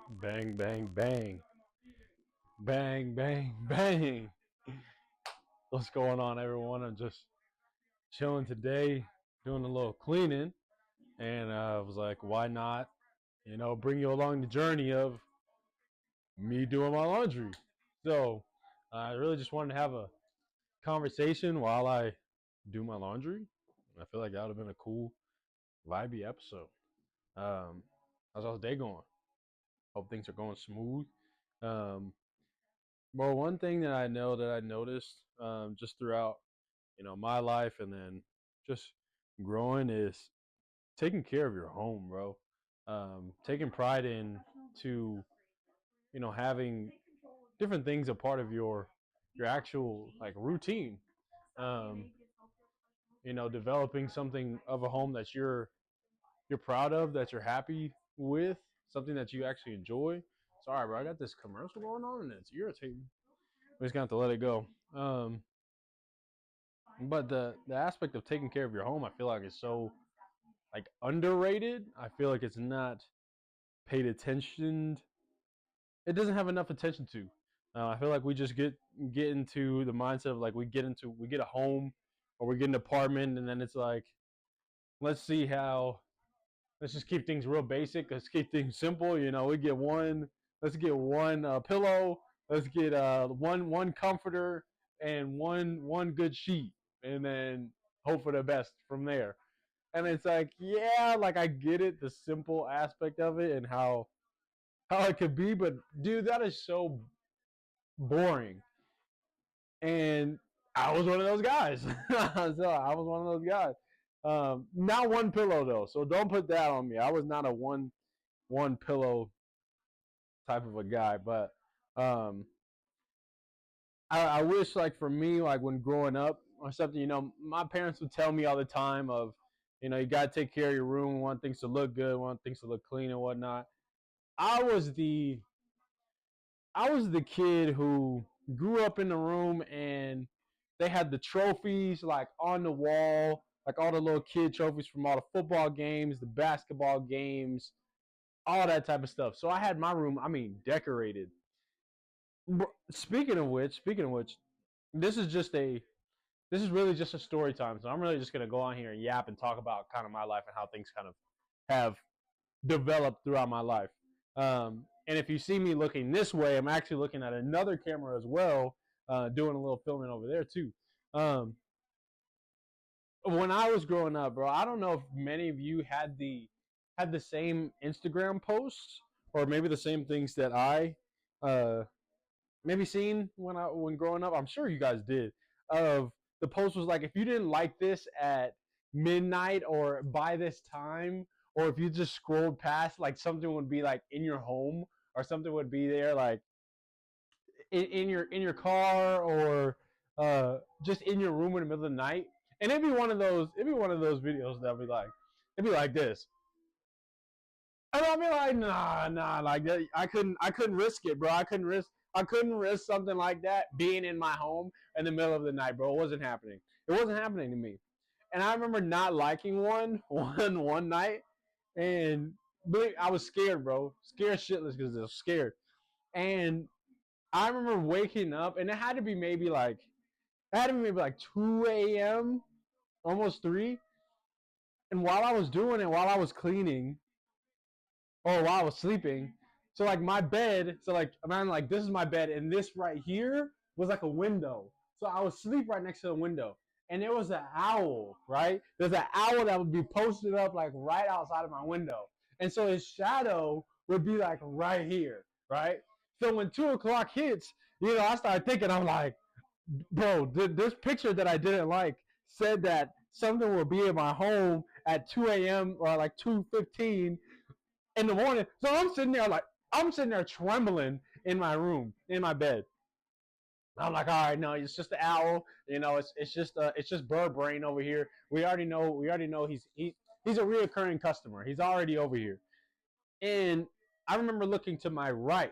Bang, bang, bang. Bang, bang, bang. What's going on, everyone? I'm just chilling today, doing a little cleaning. And I was like, why not, bring you along the journey of me doing my laundry? So I really just wanted to have a conversation while I do my laundry. I feel like that would have been a cool, vibey episode. How's y'all's day going? Hope things are going smooth. Um, well, one thing that I know that I noticed just throughout, my life and then just growing is taking care of your home, bro. Taking pride in to, having different things a part of your actual like routine. Um, developing something of a home that you're proud of, that you're happy with, something that you actually enjoy. Sorry, bro, I got this commercial going on and it's irritating. We just gonna have to let it go. But the aspect of taking care of your home, I feel like is so like underrated. I feel like it's not paid attention. It doesn't have enough attention to. I feel like we just get into the mindset of like we get a home or we get an apartment and then it's like let's see how let's just keep things real basic. Let's keep things simple. We get one. Let's get one pillow. Let's get one comforter and one good sheet, and then hope for the best from there. And it's like, yeah, like I get it, the simple aspect of it and how it could be, but dude, that is so boring. And I was one of those guys. So I was one of those guys. Not one pillow though, so don't put that on me. I was not a one pillow type of a guy, but um, I wish like for me, like when growing up or something, my parents would tell me all the time of, you gotta take care of your room, want things to look good, want things to look clean and whatnot. I was the I was the kid who grew up in the room and they had the trophies like on the wall, like all the little kid trophies from all the football games, the basketball games, all that type of stuff. So I had my room, I mean, decorated. Speaking of which, this is just a this is really just a story time. So I'm really just gonna go on here and yap and talk about kind of my life and how things kind of have developed throughout my life. And if you see me looking this way, I'm actually looking at another camera as well, doing a little filming over there too. Um, when I was growing up, bro, I don't know if many of you had the same Instagram posts or maybe the same things that I uh, maybe seen when growing up. I'm sure you guys did. Of the post was like, if you didn't like this at midnight or by this time, or if you just scrolled past, like something would be like in your home or something would be there like in your car or just in your room in the middle of the night. And it'd be one of those videos that would be like it'd be like this. And I'll be like, nah, like that. I couldn't risk it, bro. I couldn't risk something like that being in my home in the middle of the night, bro. It wasn't happening. It wasn't happening to me. And I remember not liking one night, and I was scared, bro. Scared shitless because I was scared. And I remember waking up, and it had to be maybe like 2 a.m., almost 3. And while I was doing it, while I was cleaning, or while I was sleeping. So like my bed, so like imagine like this is my bed, and this right here was like a window. So I would sleep right next to the window, and there was an owl. Right, there's an owl that would be posted up like right outside of my window, and so his shadow would be like right here. Right. So when 2 o'clock hits, I started thinking, I'm like, bro, this picture that I didn't like said that something will be in my home at 2 a.m. or like 2:15 in the morning. So I'm sitting there trembling in my room, in my bed. I'm like, all right, no, it's just the owl. It's just bird brain over here. We already know he's a reoccurring customer. He's already over here. And I remember looking to my right.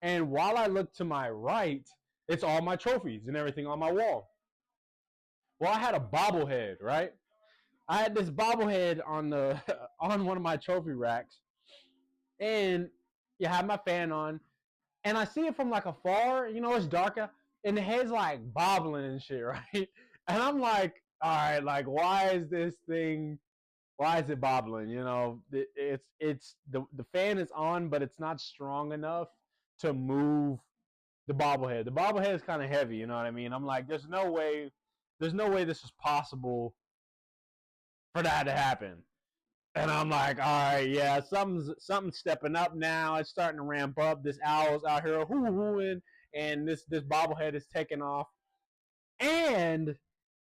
And while I looked to my right, it's all my trophies and everything on my wall. Well, I had a bobblehead, right? I had this bobblehead on the on one of my trophy racks, and You have my fan on, and I see it from like afar. You know, it's darker, and the head's like bobbling and shit, right? And I'm like, all right, like why is this thing? Why is it bobbling? You know, it's the fan is on, but it's not strong enough to move the bobblehead. The bobblehead is kind of heavy. You know what I mean? I'm like, there's no way this is possible for that to happen. And I'm like, all right, yeah, something's stepping up now. It's starting to ramp up. This owl's out here hoo-hooing, and this bobblehead is taking off. And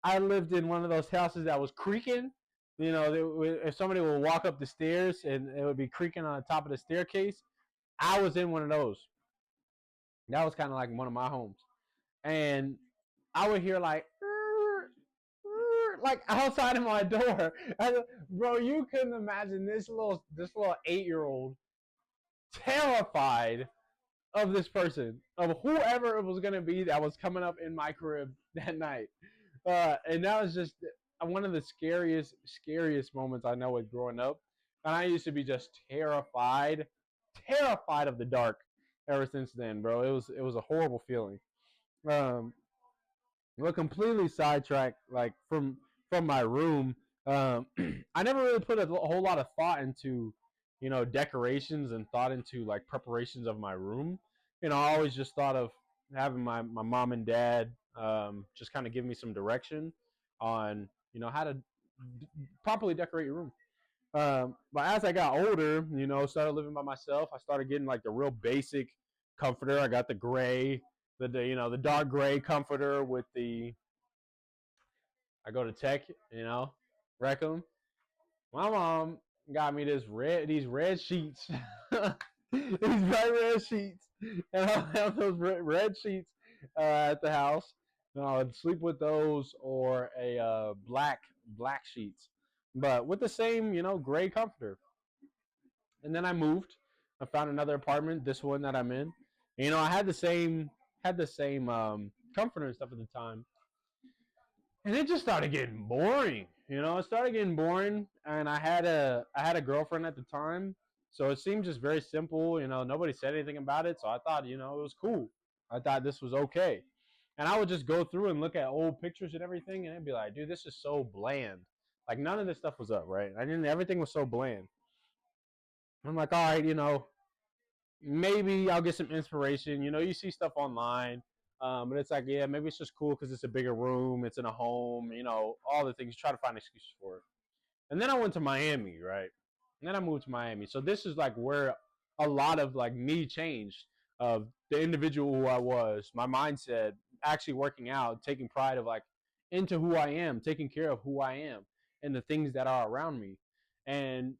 I lived in one of those houses that was creaking. You know, if somebody would walk up the stairs and it would be creaking on the top of the staircase, I was in one of those. That was kind of like one of my homes, and I would hear like outside of my door. Bro, you couldn't imagine this little 8-year-old terrified of this person, of whoever it was gonna be that was coming up in my crib that night. And that was just one of the scariest moments I know with growing up. And I used to be just terrified of the dark ever since then, bro. It was a horrible feeling. Um, we're completely sidetracked, like from my room. I never really put a whole lot of thought into, decorations and thought into like preparations of my room. I always just thought of having my mom and dad just kind of give me some direction on how to properly decorate your room. But as I got older, started living by myself, I started getting like the real basic comforter. I got the gray, the dark gray comforter with the. I go to Tech, Reckham. My mom got me these red sheets, these bright red sheets, and I have those red sheets at the house. And I would sleep with those or a black sheets, but with the same gray comforter. And then I moved. I found another apartment, this one that I'm in. And, I had the same comforter and stuff at the time, and it just started getting boring. It started getting boring, and I had a girlfriend at the time, so it seemed just very simple. Nobody said anything about it, so I thought it was cool. I thought this was okay, and I would just go through and look at old pictures and everything, and I'd be like, dude, this is so bland. Like none of this stuff was up, right? I didn't. Everything was so bland. I'm like, all right, maybe I'll get some inspiration. You see stuff online, but it's like, yeah, maybe it's just cool because it's a bigger room, it's in a home, all the things. You try to find excuses for it. And then I went to Miami, right? And then I moved to Miami. So this is like where a lot of like me changed, of the individual who I was, my mindset, actually working out, taking pride of like into who I am, taking care of who I am and the things that are around me. And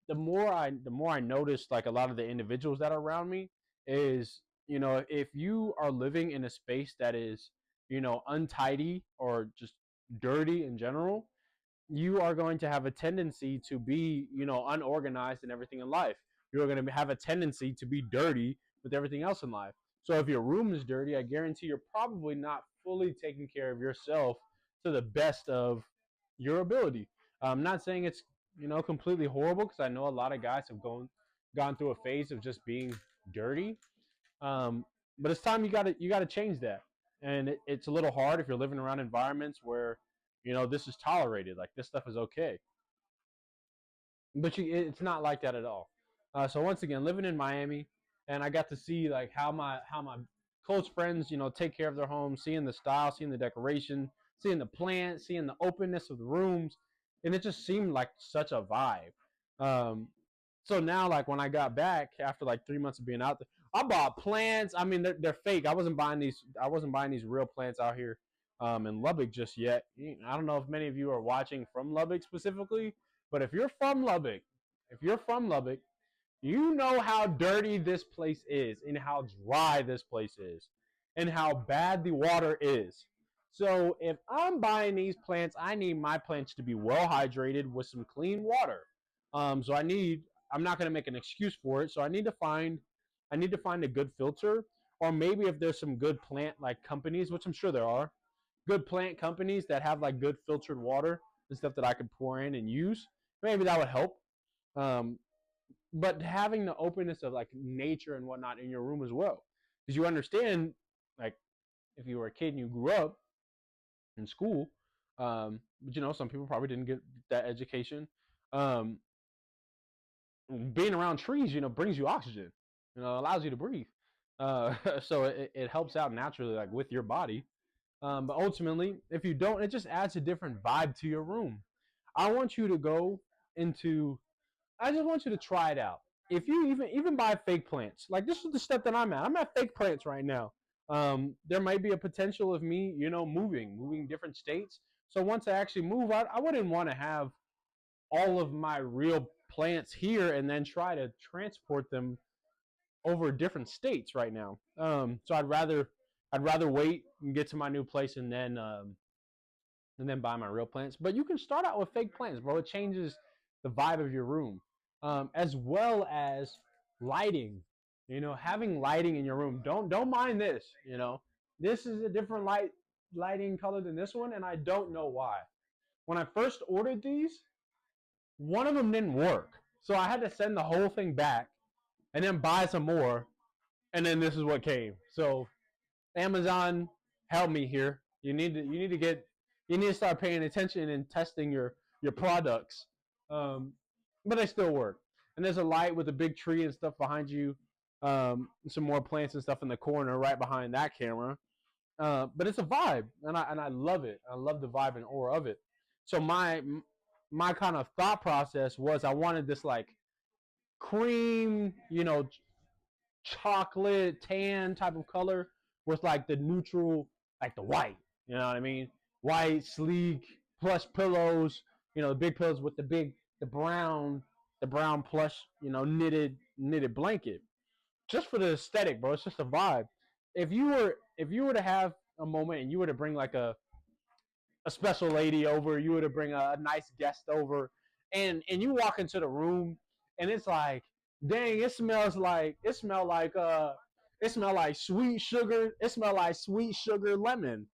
the more I noticed like a lot of the individuals that are around me is, if you are living in a space that is, untidy or just dirty in general, you are going to have a tendency to be, unorganized in everything in life. You're going to have a tendency to be dirty with everything else in life. So if your room is dirty, I guarantee you're probably not fully taking care of yourself to the best of your ability. I'm not saying it's, completely horrible, because I know a lot of guys have gone through a phase of just being dirty. Um, but it's time you gotta change that, and it's a little hard if you're living around environments where this is tolerated, like this stuff is okay. But it's not like that at all. So once again, living in Miami, and I got to see like how my close friends take care of their homes, seeing the style, seeing the decoration, seeing the plants, seeing the openness of the rooms, and it just seemed like such a vibe. Um, so now, like when I got back after like 3 months of being out there, I bought plants. I mean, they're fake. I wasn't buying these real plants out here in Lubbock just yet. I don't know if many of you are watching from Lubbock specifically, but if you're from Lubbock, you know how dirty this place is and how dry this place is and how bad the water is. So if I'm buying these plants, I need my plants to be well hydrated with some clean water. So I'm not going to make an excuse for it. So I need to find a good filter, or maybe if there's some good plant like companies, which I'm sure there are, good plant companies that have like good filtered water and stuff that I could pour in and use. Maybe that would help. Um, but having the openness of like nature and whatnot in your room as well, because you understand, like, if you were a kid and you grew up in school, but some people probably didn't get that education. Um, Being around trees, brings you oxygen, allows you to breathe. So it helps out naturally, like with your body. But ultimately, if you don't, it just adds a different vibe to your room. I want you to go into I just want you to try it out. If you even buy fake plants, like this is the step that I'm at. I'm at fake plants right now. There might be a potential of me, moving different states. So once I actually move, I wouldn't want to have all of my real plants here and then try to transport them over different states right now. So I'd rather wait and get to my new place and then buy my real plants. But you can start out with fake plants, bro. It changes the vibe of your room, as well as lighting. Having lighting in your room. Don't mind this. This is a different lighting color than this one, and I don't know why. When I first ordered these, one of them didn't work, so I had to send the whole thing back and then buy some more, and then this is what came. So Amazon, help me here. You need to start paying attention and testing your products. But they still work. And there's a light with a big tree and stuff behind you. Some more plants and stuff in the corner right behind that camera. But it's a vibe, and I love it. I love the vibe and aura of it. So my kind of thought process was I wanted this like cream, chocolate tan type of color with like the neutral, like the white. You know what I mean? White, sleek, plush pillows. The big pillows with the brown plush, knitted blanket. Just for the aesthetic, bro. It's just a vibe. If you were to have a moment and you were to bring like a special lady over, you were to bring a nice guest over, and you walk into the room and it's like, dang, it smell like sweet sugar. It smell like sweet sugar lemon.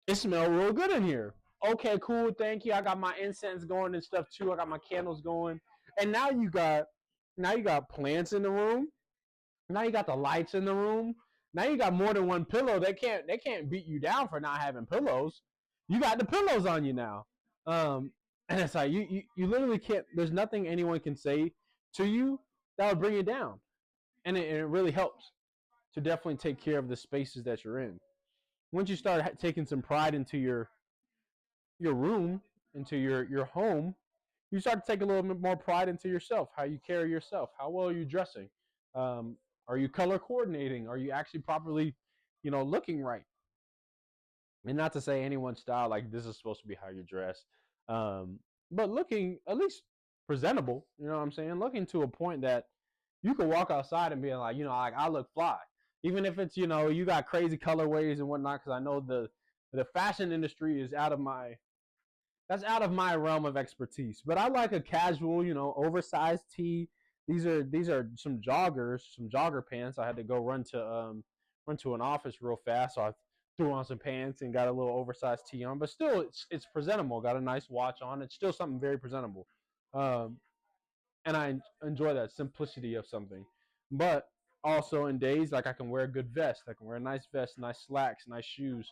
It smell real good in here. Okay, cool, thank you. I got my incense going and stuff too. I got my candles going, and now you got plants in the room. Now you got the lights in the room. Now you got more than one pillow. They can't beat you down for not having pillows. You got the pillows on you now. And it's like you literally can't. There's nothing anyone can say to you that would bring you down, and it really helps to definitely take care of the spaces that you're in. Once you start taking some pride into your room, into your home, you start to take a little bit more pride into yourself, how you carry yourself, how well are you dressing, um, are you color coordinating, are you actually properly, looking right. And not to say anyone's style like this is supposed to be how you dress, um, but looking at least presentable. You know what I'm saying? Looking to a point that you can walk outside and be like, like I look fly, even if it's you got crazy colorways and whatnot. Because I know the fashion industry is out of my realm of expertise. But I like a casual, oversized tee. These are some joggers, some jogger pants. I had to go run to an office real fast, so I threw on some pants and got a little oversized tee on. But still, it's presentable. Got a nice watch on. It's still something very presentable, um, and I enjoy that simplicity of something. But also in days like I can wear a good vest. I can wear a nice vest, nice slacks, nice shoes.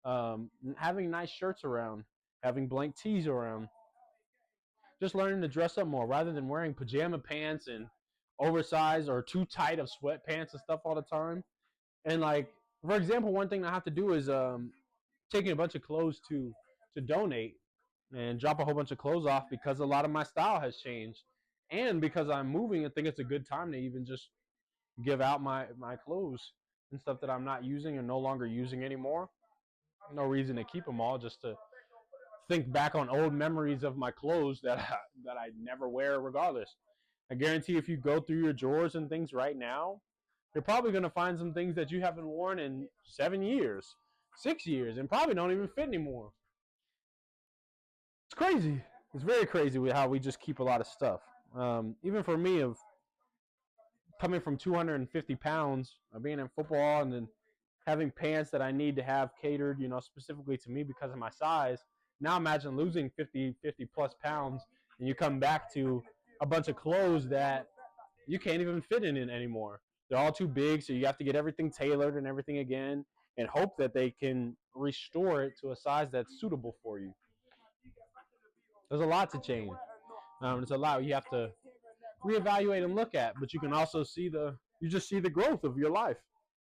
Having nice shirts around, having blank tees around, just learning to dress up more rather than wearing pajama pants and oversized or too tight of sweatpants and stuff all the time. And like, for example, one thing I have to do is taking a bunch of clothes to donate and drop a whole bunch of clothes off because a lot of my style has changed. And because I'm moving, I think it's a good time to even just give out my clothes and stuff that I'm not using and no longer using anymore. No reason to keep them all, just to think back on old memories of my clothes that I never wear regardless. I guarantee if you go through your drawers and things right now, you're probably going to find some things that you haven't worn in 7 years, 6 years, and probably don't even fit anymore. It's crazy. It's very crazy with how we just keep a lot of stuff. Even for me, of coming from 250 pounds, of being in football, and then having pants that I need to have catered, specifically to me because of my size. Now imagine losing 50 plus pounds, and you come back to a bunch of clothes that you can't even fit in it anymore. They're all too big, so you have to get everything tailored and everything again, and hope that they can restore it to a size that's suitable for you. There's a lot to change. It's a lot you have to reevaluate and look at, but you can also see you just see the growth of your life,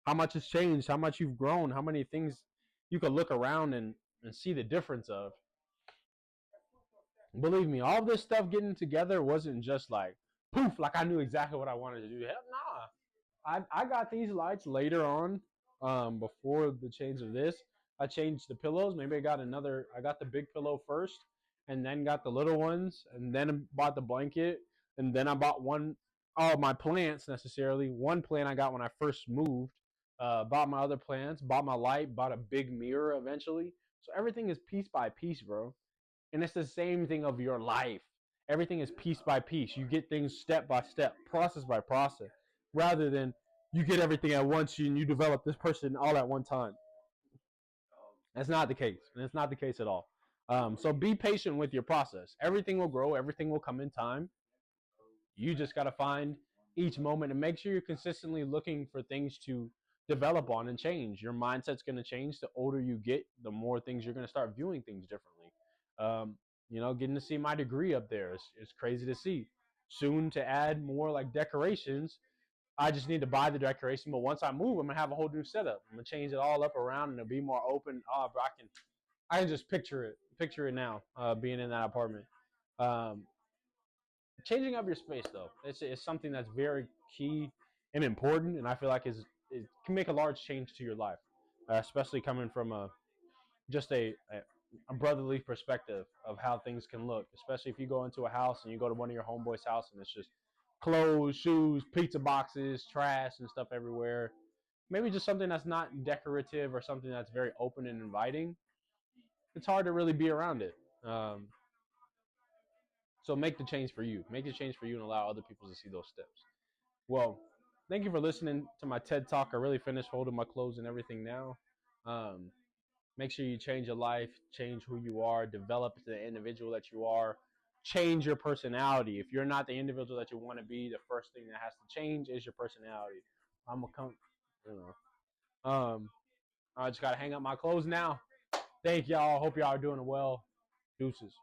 how much has changed, how much you've grown, how many things you can look around and see the difference of. Believe me, all this stuff getting together wasn't just like poof, like I knew exactly what I wanted to do. Hell nah. I got these lights later on, before the change of this. I changed the pillows. Maybe I got the big pillow first, and then got the little ones, and then bought the blanket, and then I bought all my plants necessarily. One plant I got when I first moved. Bought my other plants, bought my light, bought a big mirror eventually. So everything is piece by piece, bro. And it's the same thing of your life. Everything is piece by piece. You get things step by step, process by process, rather than you get everything at once and you develop this person all at one time. That's not the case. And it's not the case at all. So be patient with your process. Everything will grow, everything will come in time. You just got to find each moment and make sure you're consistently looking for things to develop on and change. Your mindset's going to change. The older you get, the more things you're going to start viewing things differently. Getting to see my degree up there is crazy to see. Soon to add more like decorations. I just need to buy the decoration, but once I move, I'm gonna have a whole new setup. I'm gonna change it all up around and it'll be more open. Oh, bro, I can just picture it now, being in that apartment. Um, Changing up your space though, it's something that's very key and important, and I feel like it can make a large change to your life, especially coming from just a brotherly perspective of how things can look, especially if you go into a house and you go to one of your homeboys' house and it's just clothes, shoes, pizza boxes, trash, and stuff everywhere. Maybe just something that's not decorative or something that's very open and inviting. It's hard to really be around it. So make the change for you. Make the change for you and allow other people to see those steps. Well, thank you for listening to my TED Talk. I really finished holding my clothes and everything now. Um, Make sure you change your life, change who you are, develop the individual that you are, change your personality. If you're not the individual that you want to be, the first thing that has to change is your personality. I'm gonna come, you know. I just gotta hang up my clothes now. Thank y'all. Hope y'all are doing well. Deuces.